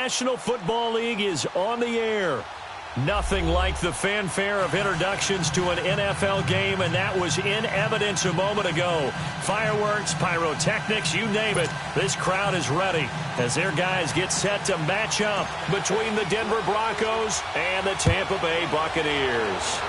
National Football League is on the air. Nothing like the fanfare of introductions to an NFL game, and that was in evidence a moment ago. Fireworks, pyrotechnics, you name it. This crowd is ready as their guys get set to match up between the Denver Broncos and the Tampa Bay Buccaneers.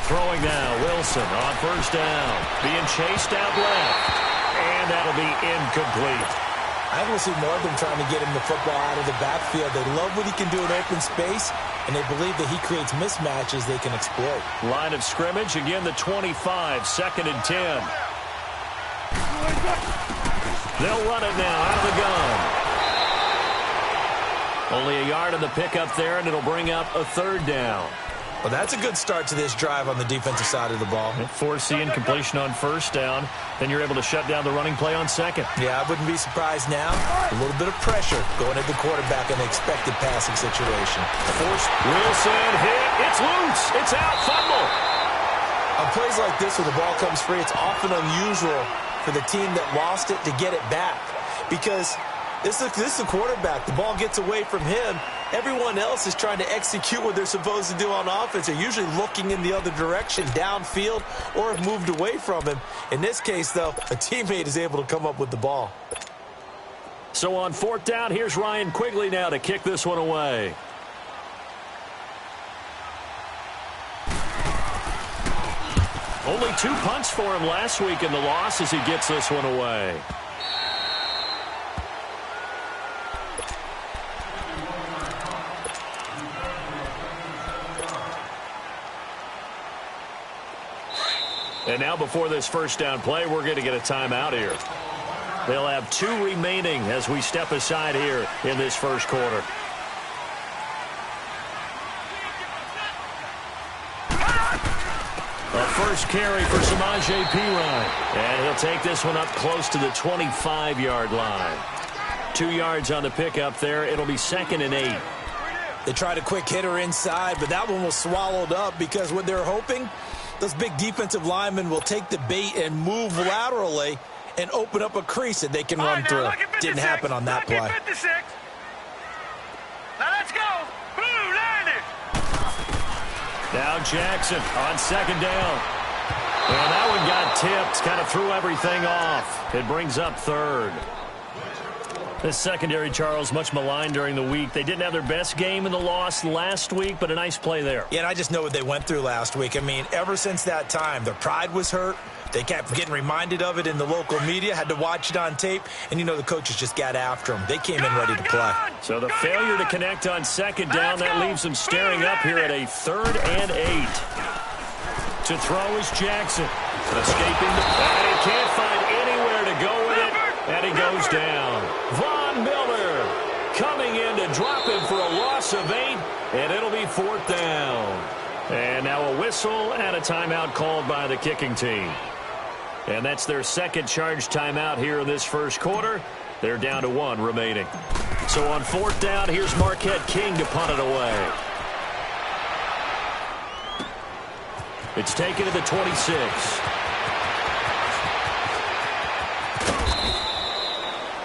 Throwing now, Wilson on first down. Being chased out left. And that'll be incomplete. I want to see more of them trying to get him the football out of the backfield. They love what he can do in open space, and they believe that he creates mismatches they can exploit. Line of scrimmage, again the 25, second and 10. They'll run it now out of the gun. Only a yard on the pickup there, and it'll bring up a third down. Well, that's a good start to this drive on the defensive side of the ball. Forcing completion on first down. Then you're able to shut down the running play on second. Yeah, I wouldn't be surprised now. A little bit of pressure going at the quarterback in the expected passing situation. Forced. Wilson hit. It's loose. It's out. Fumble. On plays like this where the ball comes free, it's often unusual for the team that lost it to get it back. Because this is the quarterback. The ball gets away from him. Everyone else is trying to execute what they're supposed to do on offense. They're usually looking in the other direction, downfield, or have moved away from him. In this case, though, a teammate is able to come up with the ball. So on fourth down, here's Ryan Quigley now to kick this one away. Only 2 punts for him last week in the loss as he gets this one away. And now before this first down play, we're going to get a timeout here. They'll have 2 remaining as we step aside here in this first quarter. A first carry for Samaje Perine. And he'll take this one up close to the 25-yard line. 2 yards on the pickup there. It'll be second and 8. They tried a quick hitter inside, but that one was swallowed up because what they're hoping, those big defensive linemen will take the bait and move laterally and open up a crease that they can run through. Didn't happen on that play. Now let's go. Blue line it. Now Jackson on second down. And that one got tipped. Kind of threw everything off. It brings up third. This secondary, Charles, much maligned during the week. They didn't have their best game in the loss last week, but a nice play there. Yeah, and I just know what they went through last week. I mean, ever since that time, their pride was hurt. They kept getting reminded of it in the local media, had to watch it on tape, and, you know, the coaches just got after them. They came in ready to play. So the failure to connect on second down, that leaves them staring up here at a 3rd and 8. To throw is Jackson. Escaping the and he can't find anywhere to go with it, and he goes down. Von Miller coming in to drop him for a loss of 8, and it'll be 4th down. And now a whistle and a timeout called by the kicking team. And that's their second charge timeout here in this first quarter. They're down to 1 remaining. So on 4th down, here's Marquette King to punt it away. It's taken to the 26.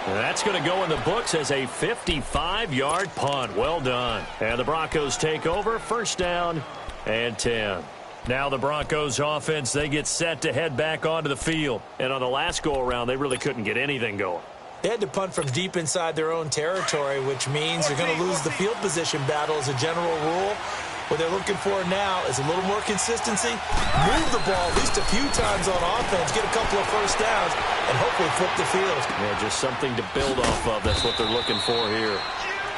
That's going to go in the books as a 55-yard punt. Well done. And the Broncos take over. First down and 10. Now the Broncos offense, they get set to head back onto the field. And on the last go-around, they really couldn't get anything going. They had to punt from deep inside their own territory, which means they're going to lose the field position battle as a general rule. What they're looking for now is a little more consistency, move the ball at least a few times on offense, get a couple of first downs, and hopefully flip the field. Yeah, just something to build off of. That's what they're looking for here.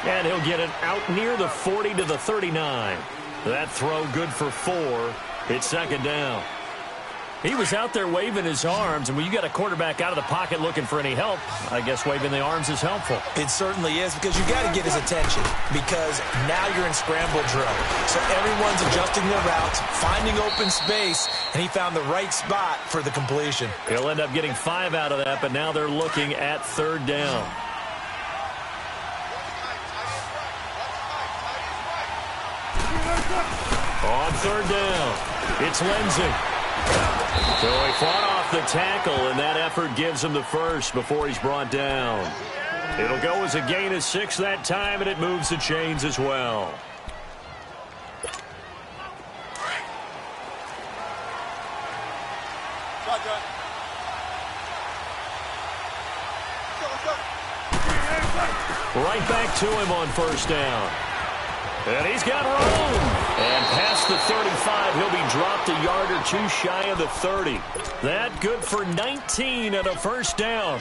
And he'll get it out near the 40 to the 39. That throw good for 4. It's second down. He was out there waving his arms, and when you got a quarterback out of the pocket looking for any help, I guess waving the arms is helpful. It certainly is, because you got to get his attention, because now you're in scramble drill. So everyone's adjusting their routes, finding open space, and he found the right spot for the completion. He'll end up getting 5 out of that, but now they're looking at 3rd down. On 3rd down, it's Lindsey. So he fought off the tackle, and that effort gives him the first before he's brought down. It'll go as a gain of 6 that time, and it moves the chains as well. Right back to him on 1st down. And he's got room. And past the 35, he'll be dropped a yard or 2 shy of the 30. That good for 19 and a 1st down.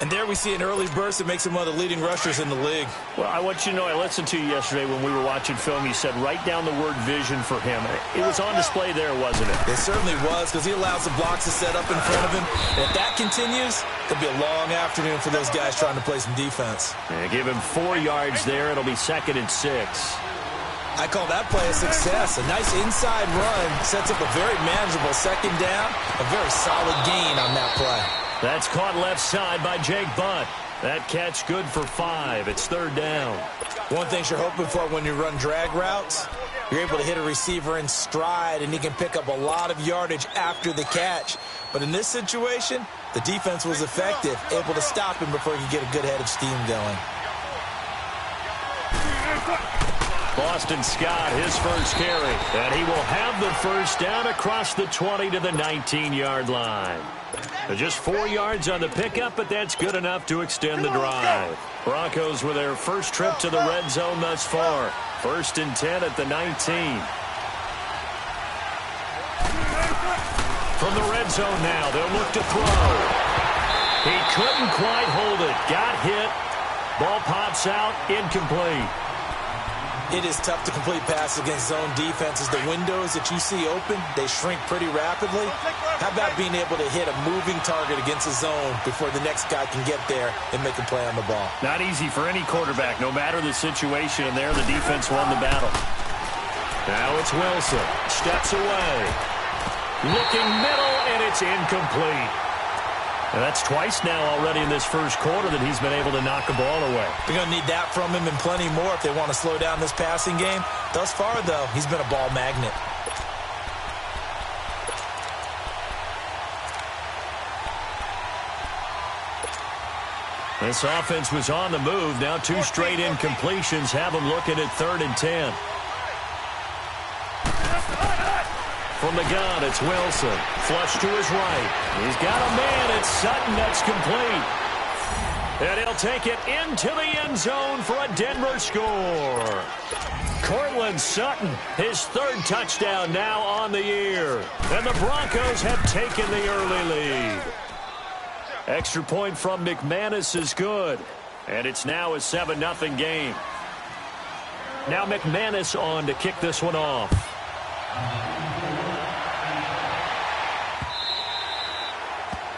And there we see an early burst that makes him one of the leading rushers in the league. Well, I want you to know, I listened to you yesterday when we were watching film. You said write down the word vision for him. It was on display there, wasn't it? It certainly was, because he allows the blocks to set up in front of him. And if that continues, it'll be a long afternoon for those guys trying to play some defense. Yeah, give him 4 yards there. It'll be 2nd and 6. I call that play a success. A nice inside run sets up a very manageable 2nd down. A very solid gain on that play. That's caught left side by Jake Butt. That catch good for 5. It's 3rd down. One thing you're hoping for when you run drag routes, you're able to hit a receiver in stride, and he can pick up a lot of yardage after the catch. But in this situation, the defense was effective, able to stop him before he could get a good head of steam going. Boston Scott, his first carry. And he will have the 1st down across the 20 to the 19-yard line. Just 4 yards on the pickup, but that's good enough to extend the drive. Broncos with their first trip to the red zone thus far. 1st and 10 at the 19. From the red zone now, they'll look to throw. He couldn't quite hold it. Got hit. Ball pops out, incomplete. It is tough to complete passes against zone defenses. The windows that you see open, they shrink pretty rapidly. How about being able to hit a moving target against a zone before the next guy can get there and make a play on the ball? Not easy for any quarterback, no matter the situation, and there the defense won the battle. Now it's Wilson. Steps away. Looking middle, and it's incomplete. And that's twice now already in this first quarter that he's been able to knock a ball away. They're going to need that from him and plenty more if they want to slow down this passing game. Thus far, though, he's been a ball magnet. This offense was on the move. Now 2 straight incompletions have them looking at 3rd and 10. From the gun, it's Wilson. Flush to his right. He's got a man. It's Sutton. That's complete. And he'll take it into the end zone for a Denver score. Cortland Sutton, his 3rd touchdown now on the year. And the Broncos have taken the early lead. Extra point from McManus is good. And it's now a 7-0 game. Now McManus on to kick this one off.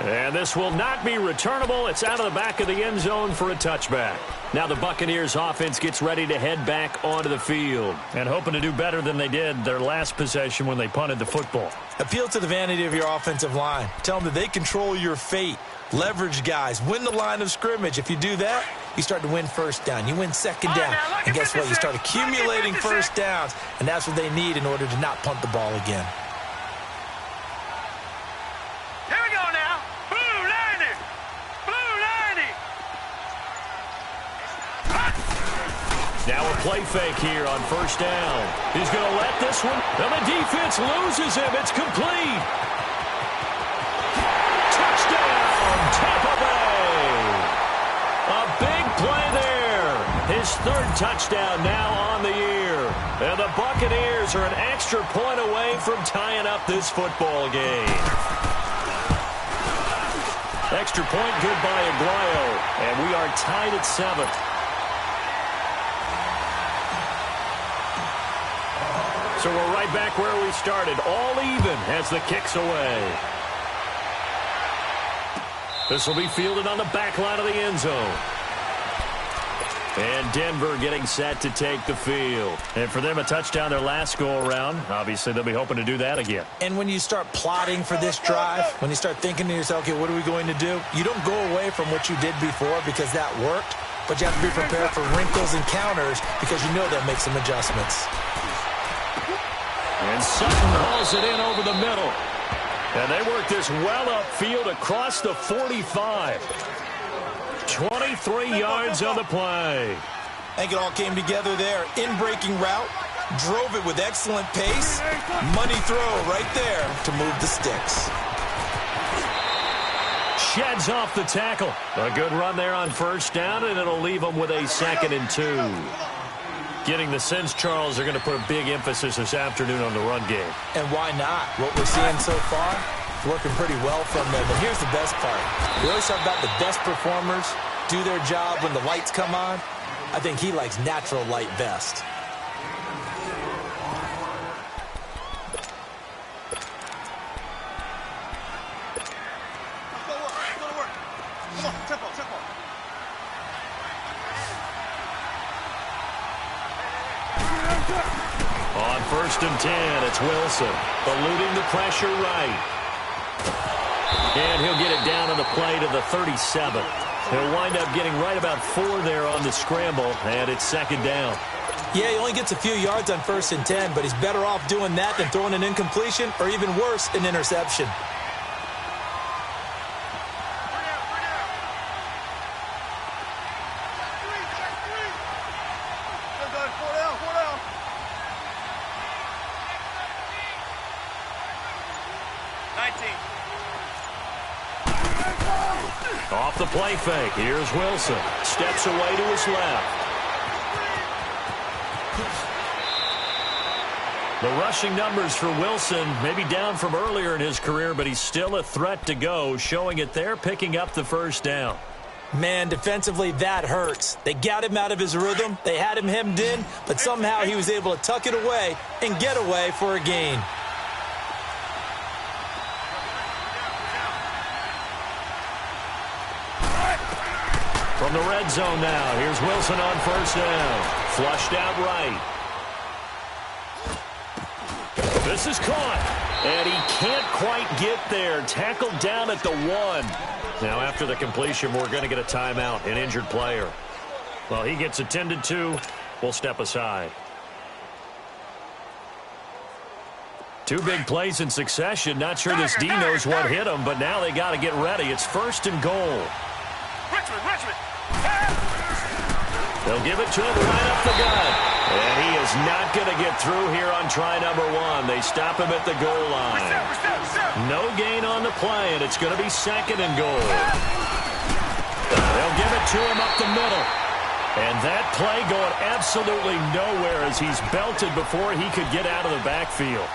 And this will not be returnable. It's out of the back of the end zone for a touchback. Now the Buccaneers offense gets ready to head back onto the field and hoping to do better than they did their last possession when they punted the football. Appeal to the vanity of your offensive line. Tell them that they control your fate. Leverage guys. Win the line of scrimmage. If you do that, you start to win 1st down. You win 2nd down. And guess what? You start accumulating 1st downs. And that's what they need in order to not punt the ball again. Now a play fake here on 1st down. He's going to let this one. And the defense loses him. It's complete. Touchdown, Tampa Bay. A big play there. His 3rd touchdown now on the year. And the Buccaneers are an extra point away from tying up this football game. Extra point good by Aguayo. And we are tied at 7. So we're right back where we started, all even as the kick's away. This will be fielded on the back line of the end zone. And Denver getting set to take the field. And for them, a touchdown their last go-around. Obviously, they'll be hoping to do that again. And when you start plotting for this drive, when you start thinking to yourself, okay, what are we going to do? You don't go away from what you did before because that worked, but you have to be prepared for wrinkles and counters because you know they'll make some adjustments. And Sutton hauls it in over the middle. And they work this well upfield across the 45. 23 yards on the play. I think it all came together there. In-breaking route, drove it with excellent pace. Money throw right there to move the sticks. Sheds off the tackle. A good run there on first down, and it'll leave them with a 2nd and 2. Getting the sense, Charles, they're going to put a big emphasis this afternoon on the run game. And why not? What we're seeing so far, working pretty well from them. And here's the best part. We always talk about the best performers do their job when the lights come on. I think he likes natural light vest. On 1st and 10, it's Wilson. Eluding the pressure right. And he'll get it down on the play to the 37. He'll wind up getting right about 4 there on the scramble, and it's 2nd down. Yeah, he only gets a few yards on 1st and 10, but he's better off doing that than throwing an incompletion or even worse, an interception. Off the play fake, here's Wilson. Steps away to his left. The rushing numbers for Wilson maybe down from earlier in his career, but he's still a threat to go, showing it there, picking up the 1st down. Man, defensively, that hurts. They got him out of his rhythm. They had him hemmed in, but somehow he was able to tuck it away and get away for a gain. From the red zone now, here's Wilson on 1st down. Flushed out right. This is caught, and he can't quite get there. Tackled down at the 1. Now, after the completion, we're going to get a timeout, an injured player. Well, he gets attended to. We'll step aside. 2 big plays in succession. Not sure this D knows what hit him, but now they got to get ready. It's 1st and goal. Richmond. They'll give it to him right up the gut. And he is not going to get through here on try number 1. They stop him at the goal line. No gain on the play, and it's going to be 2nd and goal. They'll give it to him up the middle. And that play going absolutely nowhere as he's belted before he could get out of the backfield.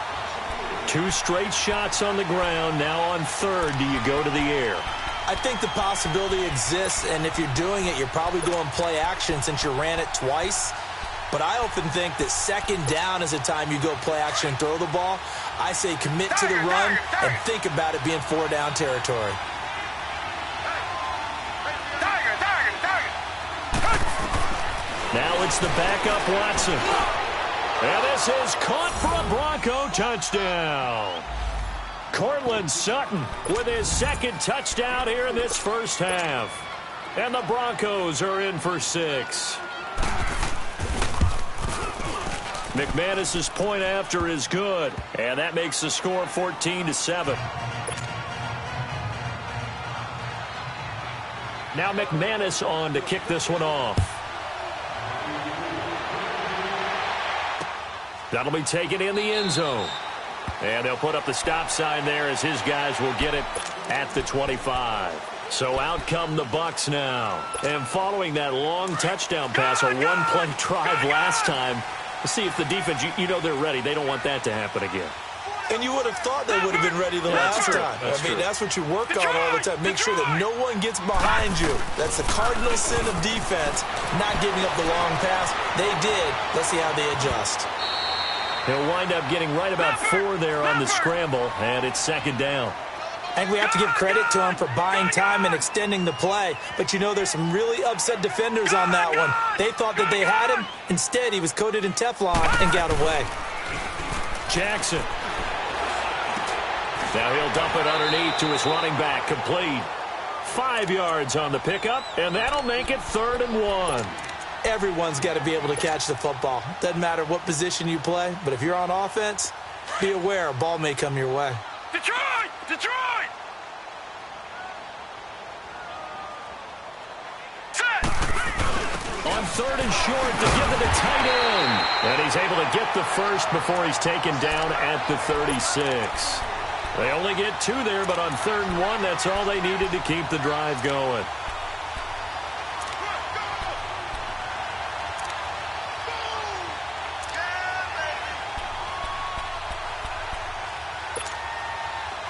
2 straight shots on the ground. Now on 3rd, do you go to the air? I think the possibility exists, and if you're doing it, you're probably going play action since you ran it twice. But I often think that 2nd down is the time you go play action and throw the ball. I say commit to the run and think about it being 4-down territory. Now it's the backup Watson. And this is caught for a Bronco touchdown. Cortland Sutton with his 2nd touchdown here in this 1st half. And the Broncos are in for 6. McManus's point after is good, and that makes the score 14-7. Now McManus on to kick this one off. That'll be taken in the end zone. And they'll put up the stop sign there as his guys will get it at the 25. So out come the Bucs now. And following that long touchdown pass, a 1-play drive last time, let's see if the defense, you know they're ready. They don't want that to happen again. And you would have thought they would have been ready the last time. That's what you work on all the time. Make sure that no one gets behind you. That's the cardinal sin of defense, not giving up the long pass. They did. Let's see how they adjust. He'll wind up getting right about 4 there on the scramble, and it's 2nd down. I think we have to give credit to him for buying time and extending the play. But, you know, there's some really upset defenders on that one. They thought that they had him. Instead, he was coated in Teflon and got away. Jackson. Now he'll dump it underneath to his running back. Complete. 5 yards on the pickup, and that'll make it 3rd and 1. Everyone's got to be able to catch the football. Doesn't matter what position you play, but if you're on offense, be aware a ball may come your way. Detroit! Detroit! Set! On 3rd and short to give it a tight end. And he's able to get the first before he's taken down at the 36. They only get 2 there, but on 3rd and 1, that's all they needed to keep the drive going.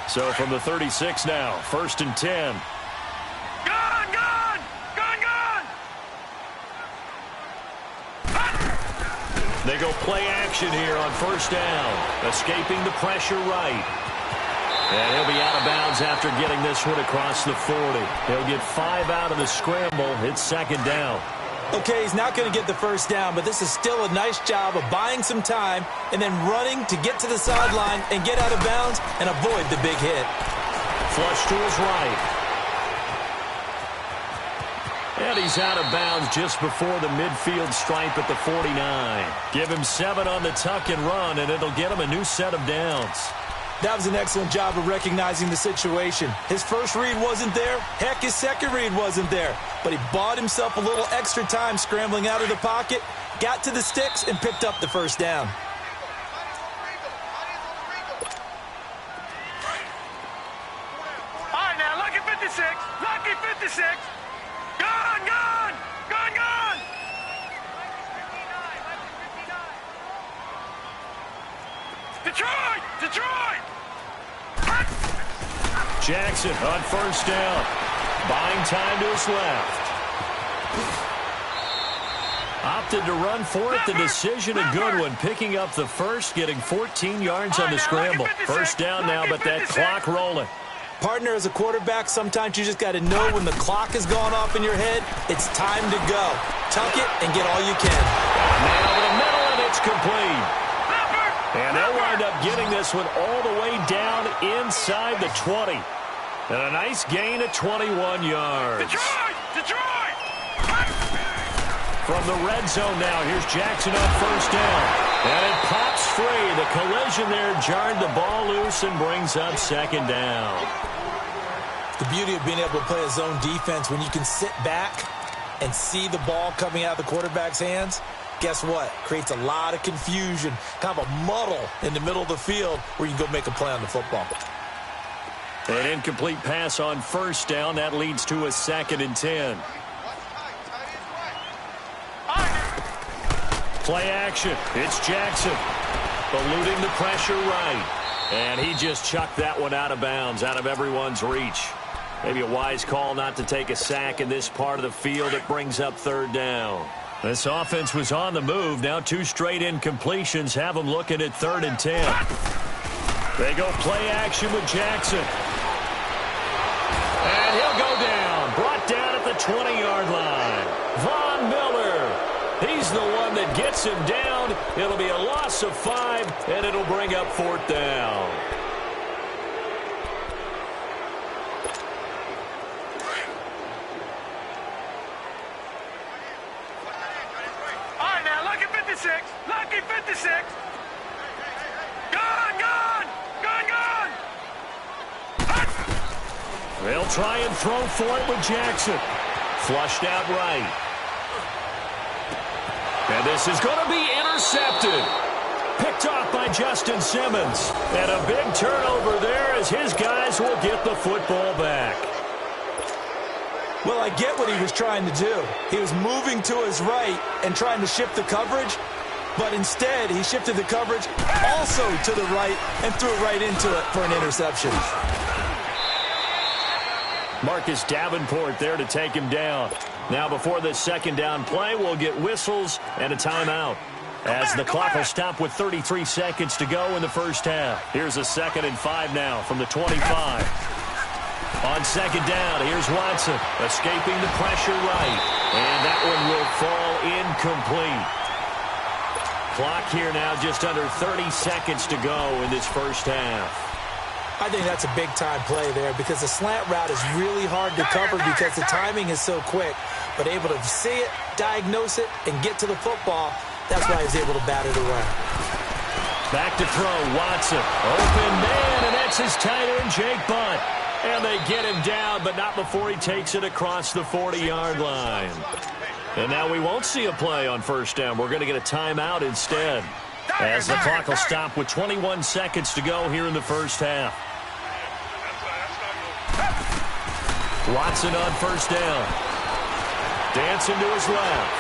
So from the 36 now, 1st and 10. Gone! Gone! Gone! Gone! They go play action here on 1st down. Escaping the pressure right. And he'll be out of bounds after getting this one across the 40. He'll get 5 out of the scramble. It's 2nd down. Okay, he's not going to get the first down, but this is still a nice job of buying some time and then running to get to the sideline and get out of bounds and avoid the big hit. Flush to his right. And he's out of bounds just before the midfield stripe at the 49. Give him 7 on the tuck and run, and it'll get him a new set of downs. That was an excellent job of recognizing the situation. His first read wasn't there. Heck, his second read wasn't there. But he bought himself a little extra time scrambling out of the pocket, got to the sticks, and picked up the first down. All right, now, lucky 56. Lucky 56. Gone! Gone! Gone! Gone! Detroit! Detroit! Jackson on 1st down. Buying time to his left. Opted to run for it. The decision a good one. Picking up the first, getting 14 yards on the scramble. 1st down now, but that clock rolling. Partner, as a quarterback, sometimes you just got to know when the clock has gone off in your head, it's time to go. Tuck it and get all you can. Man over the middle, and it's complete. And they'll wind up getting this one all the way down inside the 20. And a nice gain of 21 yards. Detroit! Detroit! From the red zone now, here's Jackson on 1st down. And it pops free. The collision there jarred the ball loose and brings up 2nd down. The beauty of being able to play a zone defense when you can sit back and see the ball coming out of the quarterback's hands, guess what? Creates a lot of confusion, kind of a muddle in the middle of the field where you can go make a play on the football. An incomplete pass on 1st down. That leads to a 2nd and 10. Play action. It's Jackson. Eluding the pressure right. And he just chucked that one out of bounds, out of everyone's reach. Maybe a wise call not to take a sack in this part of the field. It brings up 3rd down. This offense was on the move. Now 2 straight incompletions have them looking at 3rd and 10. They go play action with Jackson. And he'll go down. Brought down at the 20-yard line. Von Miller. He's the one that gets him down. It'll be a loss of 5, and it'll bring up 4th down. All right, now, lucky 56. Lucky 56. Gone! Gone! Gone! Gone! They'll try and throw for it with Jackson. Flushed out right. And this is going to be intercepted. Picked off by Justin Simmons. And a big turnover there as his guys will get the football back. Well, I get what he was trying to do. He was moving to his right and trying to shift the coverage, but instead he shifted the coverage also to the right and threw it right into it for an interception. Marcus Davenport there to take him down. Now before this 2nd down play, we'll get whistles and a timeout, as the clock will stop with 33 seconds to go in the 1st half. Here's a 2nd and 5 now from the 25. On second down, here's Watson, escaping the pressure right. And that one will fall incomplete. Clock here now just under 30 seconds to go in this first half. I think that's a big-time play there because the slant route is really hard to cover because the timing is so quick. But able to see it, diagnose it, and get to the football, that's why he's able to bat it away. Back to throw, Watson. Open man, and that's his tight end, Jake Butt. And they get him down, but not before he takes it across the 40-yard line. And now we won't see a play on first down. We're going to get a timeout instead, as the clock will stop with 21 seconds to go here in the first half. Watson on first down. Dancing to his left.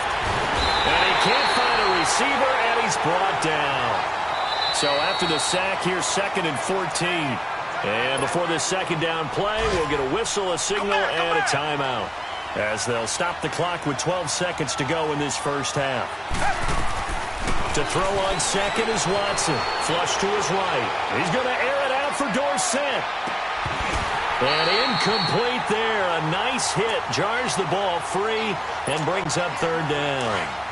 And he can't find a receiver, and he's brought down. So after the sack here, 2nd and 14. And before this second down play, we'll get a whistle, a signal, and a timeout, as they'll stop the clock with 12 seconds to go in this first half. To throw on second is Watson. Flush to his right. He's going to air it out for Dorsett. And incomplete there. A nice hit. Jars the ball free and brings up third down.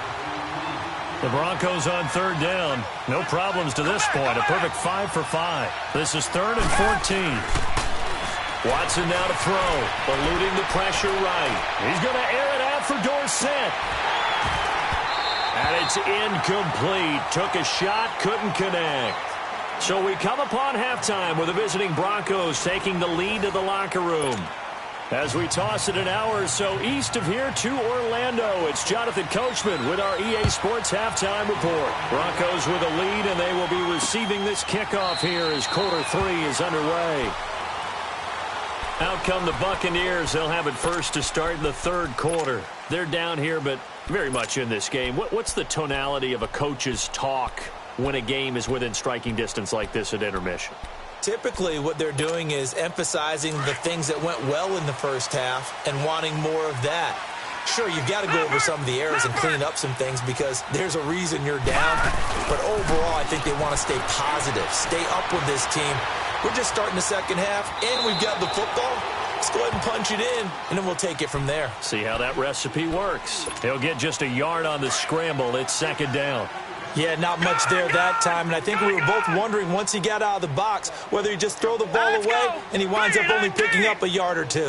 The Broncos on third down. No problems to this point. A perfect 5 for 5. This is 3rd and 14. Watson now to throw. Eluding the pressure right. He's going to air it out for Dorsett. And it's incomplete. Took a shot, couldn't connect. So we come upon halftime with the visiting Broncos taking the lead to the locker room. As we toss it an hour or so east of here to Orlando, it's Jonathan Coachman with our EA Sports Halftime Report. Broncos with a lead, and they will be receiving this kickoff here as quarter 3 is underway. Out come the Buccaneers. They'll have it first to start in the third quarter. They're down here, but very much in this game. What's the tonality of a coach's talk when a game is within striking distance like this at intermission? Typically, what they're doing is emphasizing the things that went well in the first half and wanting more of that. Sure, you've got to go over some of the errors and clean up some things because there's a reason you're down. But overall, I think they want to stay positive, stay up with this team. We're just starting the second half, and we've got the football. Let's go ahead and punch it in, and then we'll take it from there. See how that recipe works. He'll get just a yard on the scramble. It's second down. Yeah, not much there that time, and I think we were both wondering once he got out of the box whether he'd just throw the ball away, and he winds up only picking up a yard or two.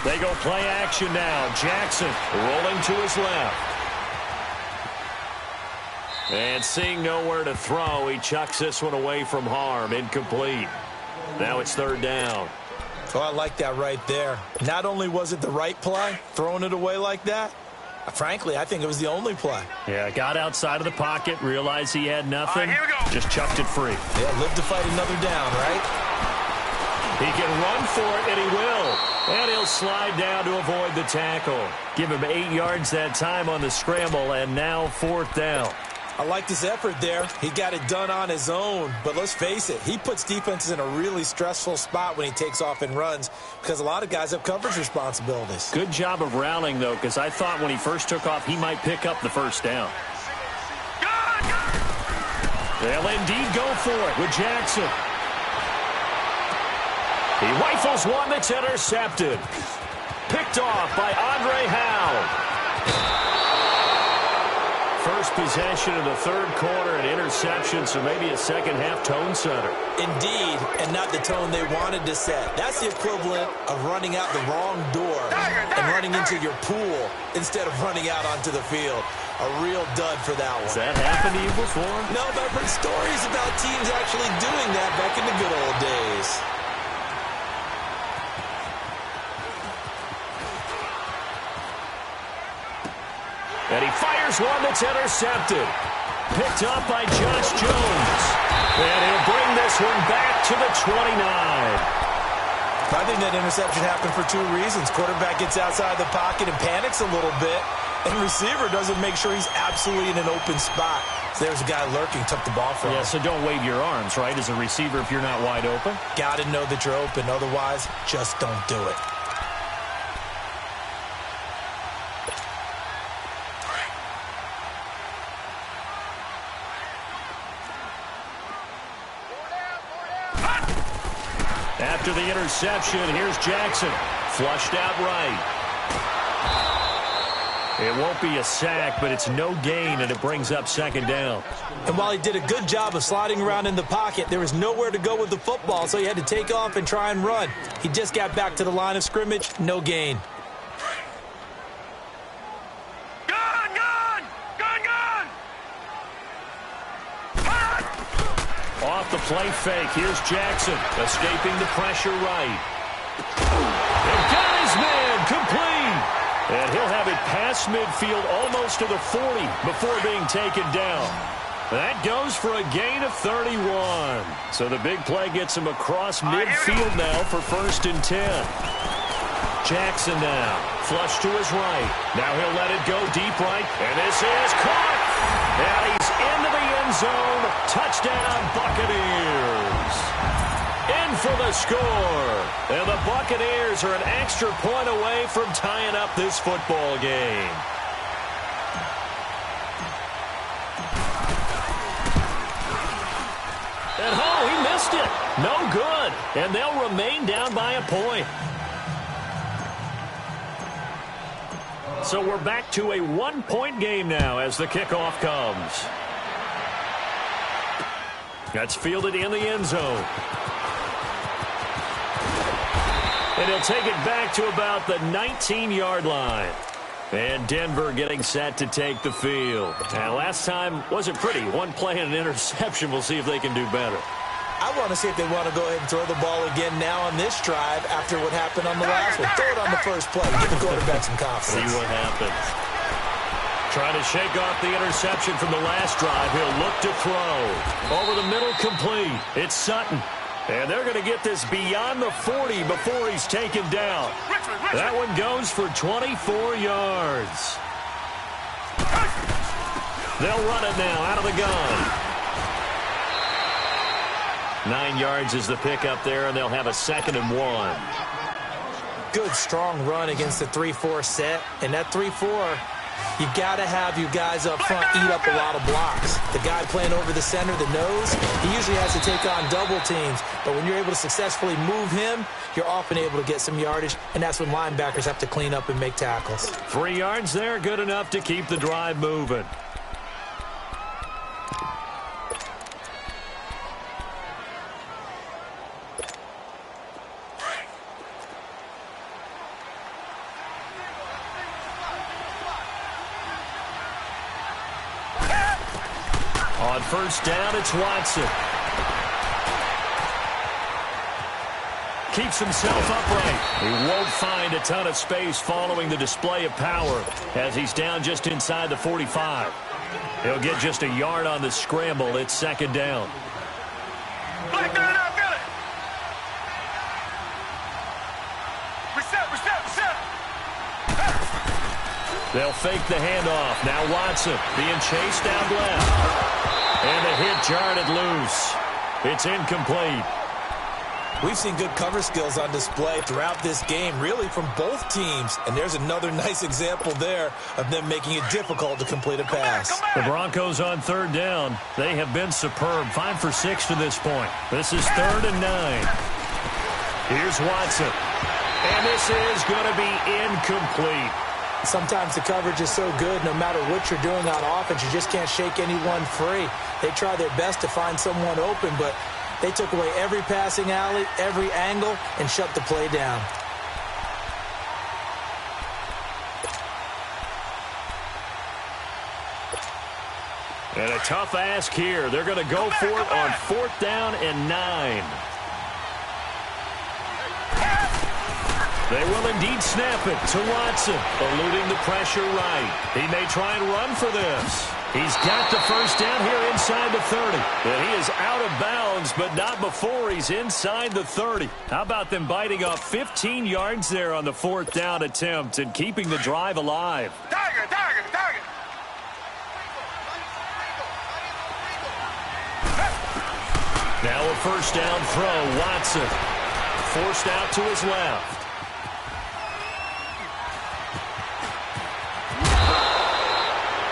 They go play action now. Jackson rolling to his left. And seeing nowhere to throw, he chucks this one away from harm. Incomplete. Now it's third down. Oh, I like that right there. Not only was it the right play, throwing it away like that, frankly, I think it was the only play. Yeah, got outside of the pocket, realized he had nothing, here we go. just chucked it free. Yeah, live to fight another down, right? He can run for it, and he will. And he'll slide down to avoid the tackle. Give him 8 yards that time on the scramble, and now fourth down. I like this effort there. He got it done on his own. But let's face it, he puts defenses in a really stressful spot when he takes off and runs because a lot of guys have coverage responsibilities. Good job of rallying, though, because I thought when he first took off, he might pick up the first down. They'll indeed go for it with Jackson. He rifles one that's intercepted. Picked off by Andre Howe. First possession of the third quarter, an interception, so maybe a second-half tone setter. Indeed, and not the tone they wanted to set. That's the equivalent of running out the wrong door and running into your pool instead of running out onto the field. A real dud for that one. Has that happened to you before? No, but I've heard stories about teams actually doing that back in the good old days. And he fires one that's intercepted. Picked up by Josh Jones. And he'll bring this one back to the 29. I think that interception happened for 2 reasons. Quarterback gets outside the pocket and panics a little bit. And receiver doesn't make sure he's absolutely in an open spot. So there's a guy lurking, took the ball from him. Yeah, so don't wave your arms, right, as a receiver if you're not wide open. Got to know that you're open. Otherwise, just don't do it. After the interception, here's Jackson. Flushed out right. It won't be a sack, but it's no gain, and it brings up second down. And while he did a good job of sliding around in the pocket, there was nowhere to go with the football, so he had to take off and try and run. He just got back to the line of scrimmage, no gain. Off the play fake, here's Jackson, escaping the pressure right. And got his man, complete. And he'll have it past midfield almost to the 40 before being taken down. That goes for a gain of 31. So the big play gets him across midfield now for 1st and 10. Jackson now, flush to his right. Now he'll let it go deep right. And this is caught. And he's into the end zone. Touchdown, Buccaneers. In for the score. And the Buccaneers are an extra point away from tying up this football game. And he missed it. No good. And they'll remain down by a point. So we're back to a one-point game now as the kickoff comes. That's fielded in the end zone. And he'll take it back to about the 19-yard line. And Denver getting set to take the field. Now, last time wasn't pretty. One play and an interception. We'll see if they can do better. I want to see if they want to go ahead and throw the ball again now on this drive after what happened on the last one. Throw it on the first play. Give the quarterback some confidence. See what happens. Trying to shake off the interception from the last drive. He'll look to throw. Over the middle, complete. It's Sutton. And they're going to get this beyond the 40 before he's taken down. That one goes for 24 yards. They'll run it now out of the gun. 9 yards is the pickup there, and they'll have a 2nd and 1. Good, strong run against the 3-4 set. And that 3-4, you got to have you guys up front eat up a lot of blocks. The guy playing over the center, the nose, he usually has to take on double teams. But when you're able to successfully move him, you're often able to get some yardage, and that's when linebackers have to clean up and make tackles. 3 yards there, good enough to keep the drive moving. On first down, it's Watson. Keeps himself upright. He won't find a ton of space following the display of power as he's down just inside the 45. He'll get just a yard on the scramble. It's 2nd down. They'll fake the handoff. Now Watson being chased down left. And the hit jarred it loose. It's incomplete. We've seen good cover skills on display throughout this game, really from both teams. And there's another nice example there of them making it difficult to complete a pass. The Broncos on 3rd down. They have been superb. 5 for 6 to this point. This is 3rd and 9. Here's Watson. And this is going to be incomplete. Sometimes the coverage is so good, no matter what you're doing on offense, you just can't shake anyone free. They try their best to find someone open, but they took away every passing alley, every angle, and shut the play down. And a tough ask here. They're going to go for it on 4th down and 9. They will indeed snap it to Watson, eluding the pressure right. He may try and run for this. He's got the first down here inside the 30. And he is out of bounds, but not before he's inside the 30. How about them biting off 15 yards there on the 4th down attempt and keeping the drive alive? Target. Now a first down throw. Watson forced out to his left.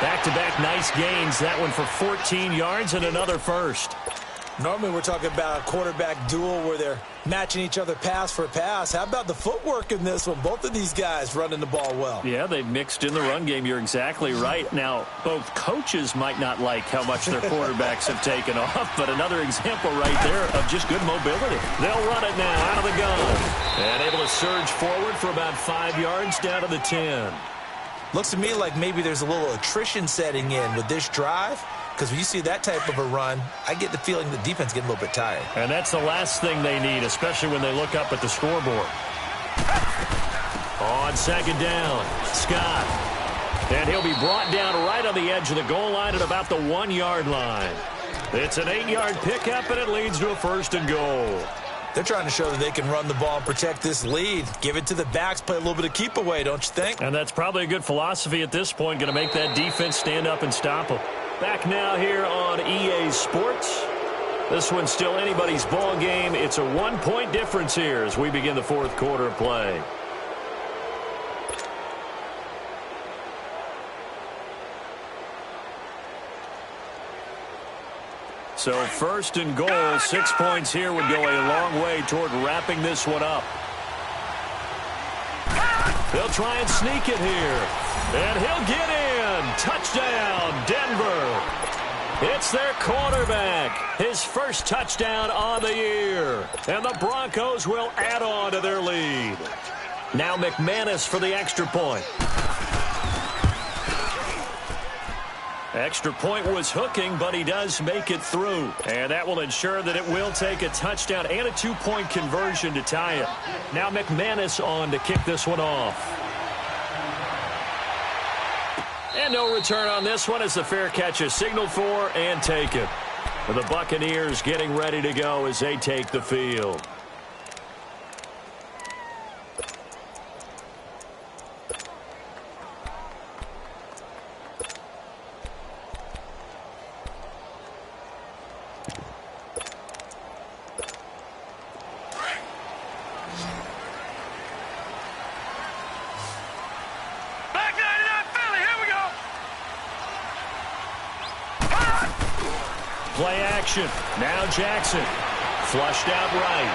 Back-to-back nice gains. That one for 14 yards and another first. Normally we're talking about a quarterback duel where they're matching each other pass for pass. How about the footwork in this one? Both of these guys running the ball well. Yeah, they've mixed in the run game. You're exactly right. Now, both coaches might not like how much their quarterbacks have taken off, but another example right there of just good mobility. They'll run it now out of the gun. And able to surge forward for about 5 yards down to the 10. Looks to me like maybe there's a little attrition setting in with this drive. Because when you see that type of a run, I get the feeling the defense getting a little bit tired. And that's the last thing they need, especially when they look up at the scoreboard. On second down, Scott. And he'll be brought down right on the edge of the goal line at about the 1-yard line. It's an 8-yard pickup, and it leads to a 1st and goal. They're trying to show that they can run the ball and protect this lead. Give it to the backs, play a little bit of keep away, don't you think? And that's probably a good philosophy at this point, going to make that defense stand up and stop them. Back now here on EA Sports. This one's still anybody's ball game. It's a 1-point difference here as we begin the 4th quarter of play. So 1st and goal, 6 points here would go a long way toward wrapping this one up. They'll try and sneak it here. And he'll get in. Touchdown, Denver. It's their quarterback. His first touchdown on the year. And the Broncos will add on to their lead. Now McManus for the extra point. Extra point was hooking, but he does make it through. And that will ensure that it will take a touchdown and a 2-point conversion to tie it. Now McManus on to kick this one off. And no return on this one as the fair catch is signaled for and taken. The Buccaneers getting ready to go as they take the field. Play action. Now Jackson. Flushed out right.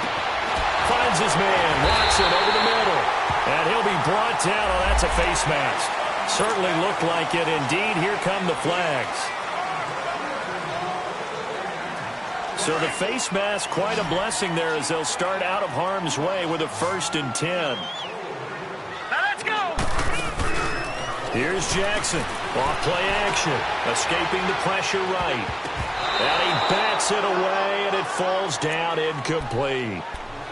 Finds his man. Watson over the middle. And he'll be brought down. Oh, that's a face mask. Certainly looked like it. Indeed, here come the flags. So the face mask, quite a blessing there as they'll start out of harm's way with a 1st and 10. Now let's go. Here's Jackson. Off play action. Escaping the pressure right. And he bats it away, and it falls down incomplete.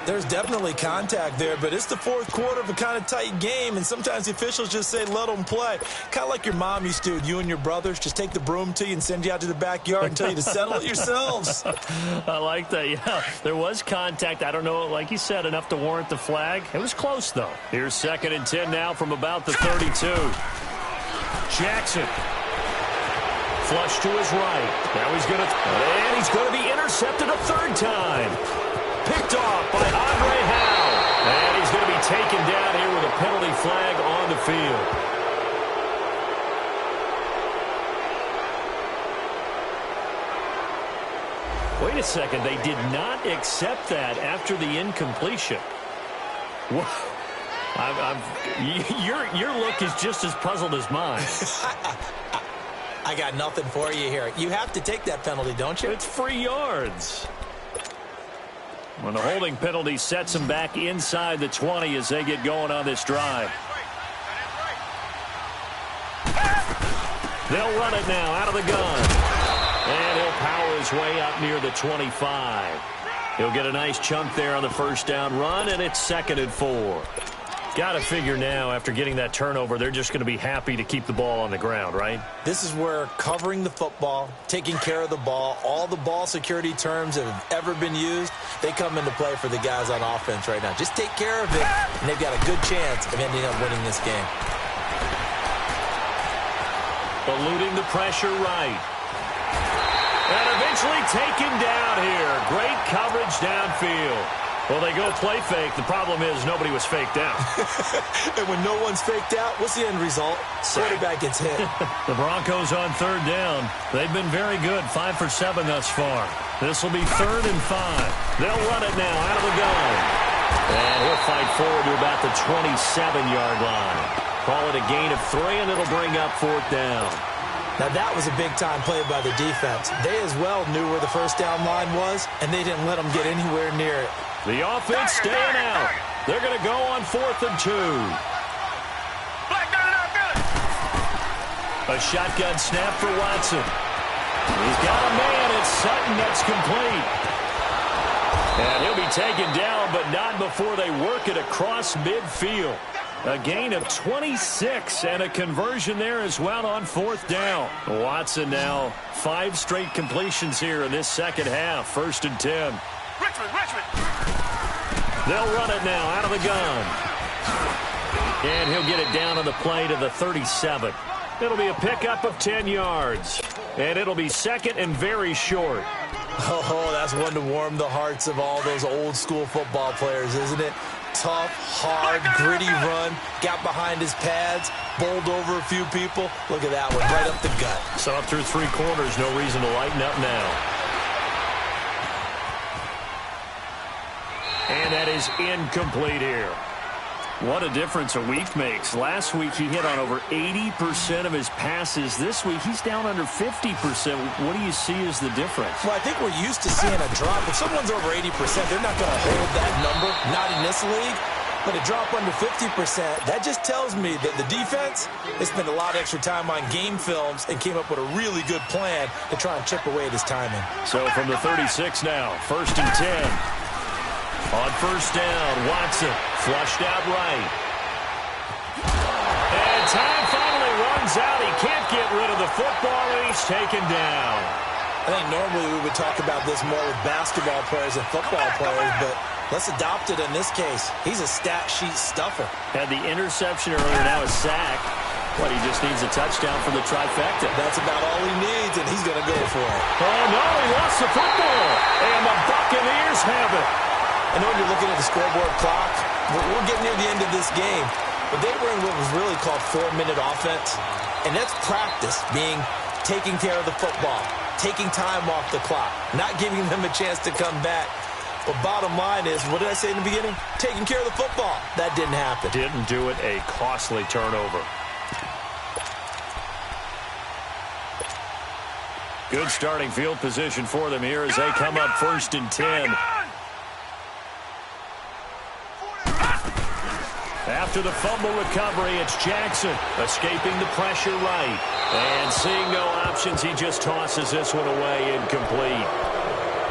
There's definitely contact there, but it's the 4th quarter of a kind of tight game, and sometimes the officials just say, let them play. Kind of like your mom used to, you and your brothers, just take the broom to you and send you out to the backyard and tell you to settle it yourselves. I like that, yeah. There was contact. I don't know, like you said, enough to warrant the flag. It was close, though. Here's 2nd and 10 now from about the 32. Jackson. Flush to his right. Now he's going to be intercepted a 3rd time. Picked off by Andre Howe. And he's going to be taken down here with a penalty flag on the field. Wait a second. They did not accept that after the incompletion. Your look is just as puzzled as mine. I got nothing for you here. You have to take that penalty, don't you? It's free yards. When the holding penalty sets them back inside the 20 as they get going on this drive. They'll run it now out of the gun. And he'll power his way up near the 25. He'll get a nice chunk there on the 1st down run, and it's 2nd and 4. Got to figure now, after getting that turnover, they're just going to be happy to keep the ball on the ground, right? This is where covering the football, taking care of the ball, all the ball security terms that have ever been used, they come into play for the guys on offense right now. Just take care of it, and they've got a good chance of ending up winning this game. Eluding the pressure right. And eventually taken down here. Great coverage downfield. Well, they go play fake. The problem is nobody was faked out. And when no one's faked out, what's the end result? Quarterback gets hit. The Broncos on third down. They've been very good, 5 for 7 thus far. This will be 3rd and 5. They'll run it now out of the gun. And he'll fight forward to about the 27-yard line. Call it a gain of 3, and it'll bring up 4th down. Now, that was a big-time play by the defense. They as well knew where the first down line was, and they didn't let them get anywhere near it. The offense staying out. They're going to go on 4th and 2. A shotgun snap for Watson. He's got a man. It's Sutton that's complete. And he'll be taken down, but not before they work it across midfield. A gain of 26 and a conversion there as well on 4th down. Watson now 5 straight completions here in this second half. 1st and 10. Richmond. They'll run it now out of the gun. And he'll get it down on the play to the 37. It'll be a pickup of 10 yards. And it'll be 2nd and very short. Oh, that's one to warm the hearts of all those old-school football players, isn't it? Tough, hard, gritty run, got behind his pads, bowled over a few people. Look at that one, right up the gut. So up through 3 quarters, no reason to lighten up now. And that is incomplete here. What a difference a week makes. Last week he hit on over 80% of his passes. This week he's down under 50%. What do you see as the difference? Well, I think we're used to seeing a drop. If someone's over 80%, they're not going to hold that number, not in this league. But a drop under 50%, that just tells me that the defense has spent a lot of extra time on game films and came up with a really good plan to try and chip away at his timing. So from the 36 now, 1st and 10. On 1st down, Watson flushed out right. And time finally runs out. He can't get rid of the football, and he's taken down. I think normally we would talk about this more with basketball players and football players, but let's adopt it in this case. He's a stat sheet stuffer. Had the interception earlier, now a sack. But he just needs a touchdown for the trifecta. That's about all he needs, and he's going to go for it. Oh, no, he lost the football. And the Buccaneers have it. I know when you're looking at the scoreboard clock, we're getting near the end of this game, but they were in what was really called 4-minute offense, and that's practice, being taking care of the football, taking time off the clock, not giving them a chance to come back. But bottom line is, what did I say in the beginning? Taking care of the football. That didn't happen. Didn't do it, a costly turnover. Good starting field position for them here as they come up 1st and 10. After the fumble recovery, it's Jackson escaping the pressure right. And seeing no options, he just tosses this one away incomplete.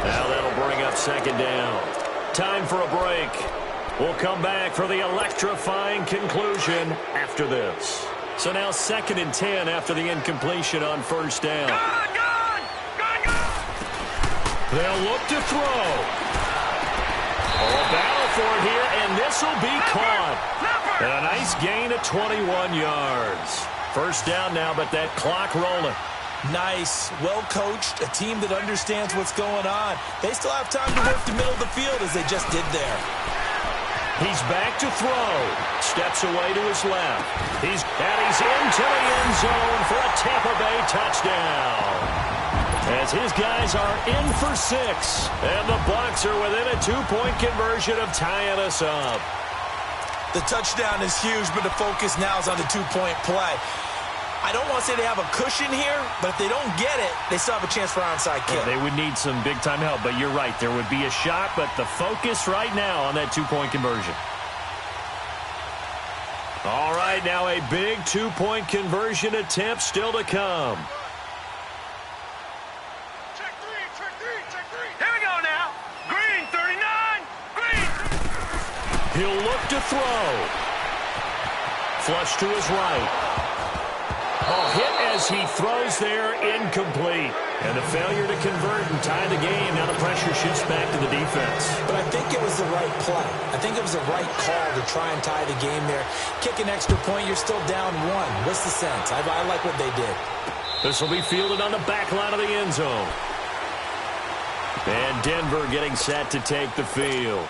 Now that'll bring up 2nd down. Time for a break. We'll come back for the electrifying conclusion after this. So now 2nd and 10 after the incompletion on 1st down. They'll look to throw. A battle for it here, and this will be caught. And a nice gain of 21 yards. 1st down now, but that clock rolling. Nice, well-coached, a team that understands what's going on. They still have time to work the middle of the field as they just did there. He's back to throw. Steps away to his left. He's into the end zone for a Tampa Bay touchdown. As his guys are in for 6. And the Bucs are within a 2-point conversion of tying us up. The touchdown is huge, but the focus now is on the 2-point play. I don't want to say they have a cushion here, but if they don't get it, they still have a chance for onside kick. They would need some big-time help, but you're right. There would be a shot, but the focus right now on that 2-point conversion. All right, now a big 2-point conversion attempt still to come. Check three. Here we go now. Green, 39. Green. He'll look to throw. Flush to his right. Oh, hit as he throws there, incomplete. And a failure to convert and tie the game. Now the pressure shifts back to the defense. But I think it was the right play. I think it was the right call to try and tie the game there. Kick an extra point, you're still down 1. What's the sense? I like what they did. This will be fielded on the back line of the end zone. And Denver getting set to take the field.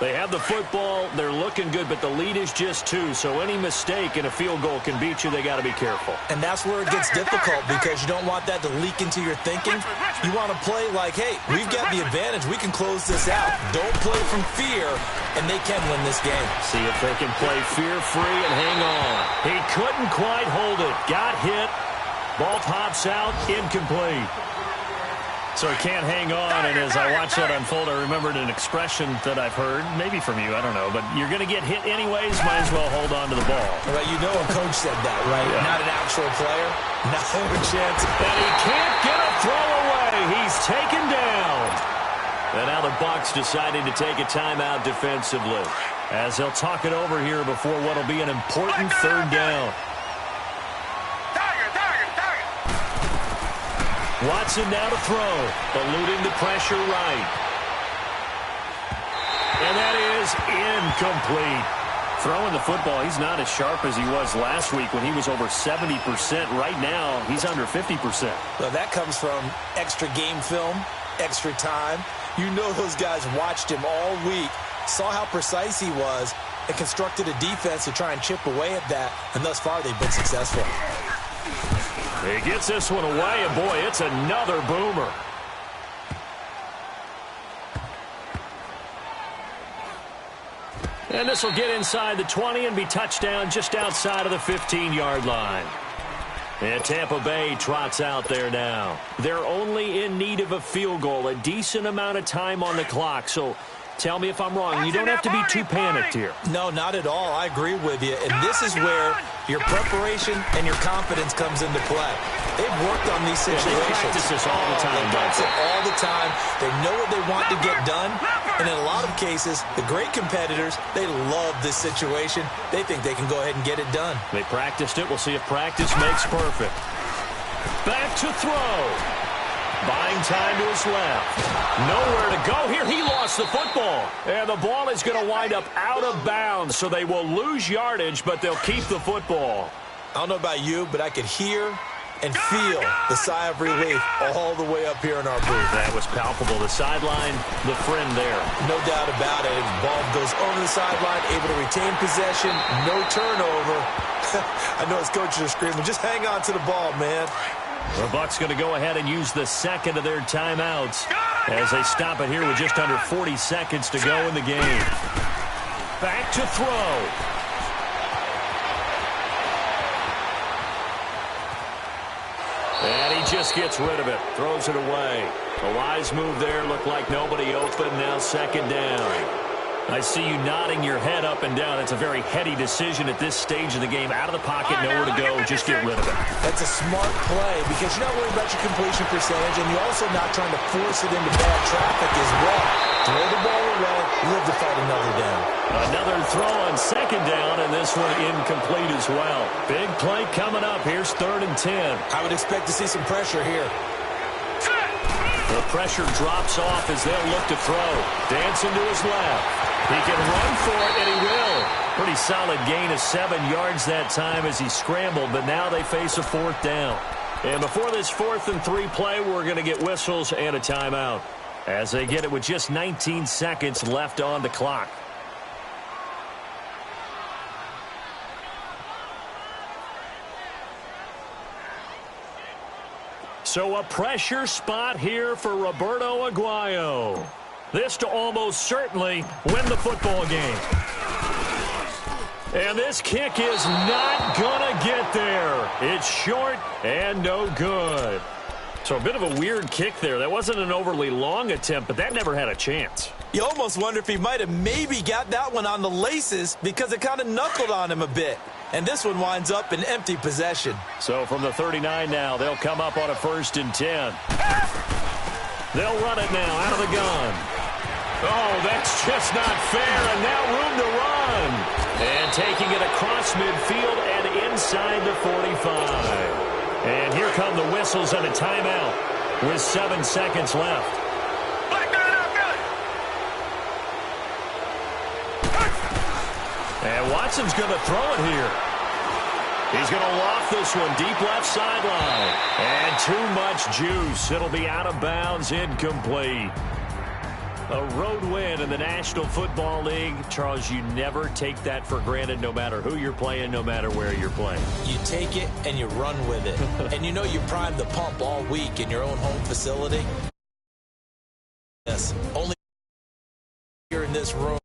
They have the football. They're looking good, but the lead is just 2. So any mistake in a field goal can beat you. They got to be careful. And that's where it gets difficult because you don't want that to leak into your thinking. You want to play like, hey, we've got the advantage. We can close this out. Don't play from fear, and they can win this game. See if they can play fear-free and hang on. He couldn't quite hold it. Got hit. Ball pops out. Incomplete. So he can't hang on, and as I watched that unfold, I remembered an expression that I've heard, maybe from you, I don't know, but you're going to get hit anyways, might as well hold on to the ball. Right, you know a coach said that, right? Yeah. Not an actual player. Not a chance. And he can't get a throw away. He's taken down. And now the Bucs deciding to take a timeout defensively, as they'll talk it over here before what will be an important third down. Watson now to throw, eluding the pressure right. And that is incomplete. Throwing the football, he's not as sharp as he was last week when he was over 70%. Right now, he's under 50%. Well, that comes from extra game film, extra time. You know those guys watched him all week, saw how precise he was, and constructed a defense to try and chip away at that. And thus far, they've been successful. He gets this one away, and boy, it's another boomer. And this will get inside the 20 and be touchdown just outside of the 15-yard line. And Tampa Bay trots out there now. They're only in need of a field goal, a decent amount of time on the clock. So tell me if I'm wrong. You don't have to be too panicked here. No, not at all. I agree with you. And this is where your preparation and your confidence comes into play. They've worked on these situations. They practice this all the time. They practice it all the time. They know what they want to get done. And in a lot of cases, the great competitors, they love this situation. They think they can go ahead and get it done. They practiced it. We'll see if practice makes perfect. Back to throw. Buying time to his left. Nowhere to go here. He lost the football. And the ball is going to wind up out of bounds, so they will lose yardage, but they'll keep the football. I don't know about you, but I could hear and feel the sigh of relief all the way up here in our booth. That was palpable. The sideline, the friend there. No doubt about it. The ball goes over the sideline, able to retain possession, no turnover. I know his coaches are screaming, just hang on to the ball, man. The Bucs going to go ahead and use the second of their timeouts as they stop it here with just under 40 seconds to go in the game. Back to throw. And he just gets rid of it. Throws it away. A wise move there. Looked like nobody open. Now second down. I see you nodding your head up and down. It's a very heady decision at this stage of the game. Out of the pocket, nowhere to go. Just get rid of it. That's a smart play because you're not worried about your completion percentage, and you're also not trying to force it into bad traffic as well. Throw the ball away, live to fight another down. Another throw on second down, and this one incomplete as well. Big play coming up. Here's 3rd and 10. I would expect to see some pressure here. The pressure drops off as they'll look to throw. Dancing to his left. He can run for it, and he will. Pretty solid gain of 7 yards that time as he scrambled, but now they face a 4th down. And before this 4th and 3 play, we're going to get whistles and a timeout as they get it with just 19 seconds left on the clock. So a pressure spot here for Roberto Aguayo. This to almost certainly win the football game. And this kick is not going to get there. It's short and no good. So a bit of a weird kick there. That wasn't an overly long attempt, but that never had a chance. You almost wonder if he might have maybe got that one on the laces because it kind of knuckled on him a bit. And this one winds up in empty possession. So from the 39 now, they'll come up on a 1st and 10. They'll run it now out of the gun. Oh, that's just not fair, and now room to run. And taking it across midfield and inside the 45. And here come the whistles and a timeout with 7 seconds left. And Watson's going to throw it here. He's going to loft this one deep left sideline. And too much juice. It'll be out of bounds, incomplete. A road win in the National Football League. Charles, you never take that for granted no matter who you're playing, no matter where you're playing. You take it and you run with it. And you know you primed the pump all week in your own home facility. Yes, only here in this room.